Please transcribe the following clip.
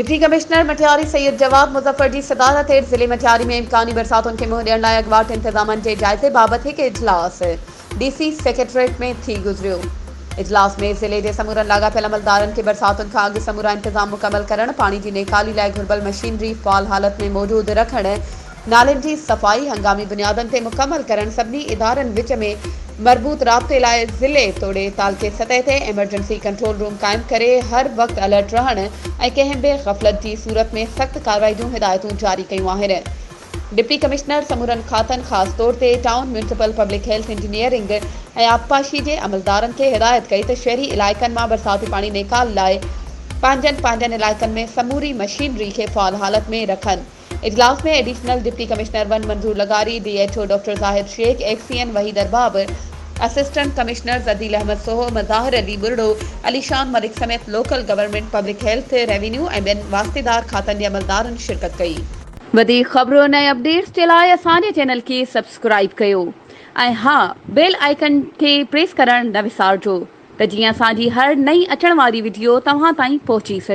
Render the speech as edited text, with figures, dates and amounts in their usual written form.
Deputy commissioner Matiari Syed Jawad Muzaffar जी सदारत हेठ ज़िले मटियारी में इम्कानी बरसातुनि खे मुंहुं ॾियण लाइ अॻवाट इंतज़ामनि जे जाइज़े बाबति हिकु इजलास DC सेक्रेटरेट में थी गुज़रियो। इजलास में ज़िले जे समूरनि लाॻापियल अमलदारनि खे बरसातुनि खां अॻु समूरा इंतज़ाम मुकमल करणु, पाणी जी नेकाली लाइ घुरिबल मशीनरी फ़ाल हालत में मौजूदु रखणु, नालनि जी सफ़ाई हंगामी बुनियादनि ते मुकमल करणु, सभिनी इदारनि विच में मरबूत राब्ते लाइ ज़िले तोड़े तालके सतह ते एमरजेंसी कंट्रोल रूम क़ाइमु करे हर वक़्तु अलर्ट रहणु ऐं कंहिं बि ग़फ़लत जी सूरत में सख़्त कार्रवाई जूं हिदायतूं जारी कयूं आहिनि। डिप्टी कमिश्नर समूरनि खातनि ख़ासि तौर ते town municipal public health engineering ऐं आबपाशी जे अमलदारनि खे हिदायत कई त शहरी इलाइक़नि मां बरसाती पाणी नेकाल लाइ पंहिंजनि इलाइक़नि में समूरी मशीनरी खे फ़ाल हालत में रखनि। इजलास में एडिशनल डिप्टी कमिश्नर वन Manzoor Lagari, DHO doctor Zahid Shaikh, XCN Waheed Arbab, assistant commissioner Adeel Ahmed Soho, Mazahir Ali Burdo, Alishan Malik समेत local government, public health, revenue ऐं ॿियनि वास्तेदार खातनि जे अमलदारनि शिरकत कई। वधीक ख़बरुनि ऐं अपडेट्स जे लाइ असांजे चैनल खे सब्सक्राइब कयो ऐं हा, बेल आइकन खे प्रेस करणु न विसारिजो त जीअं असांजी हर नई अचण वारी वीडियो तव्हां ताईं पहुची सघे।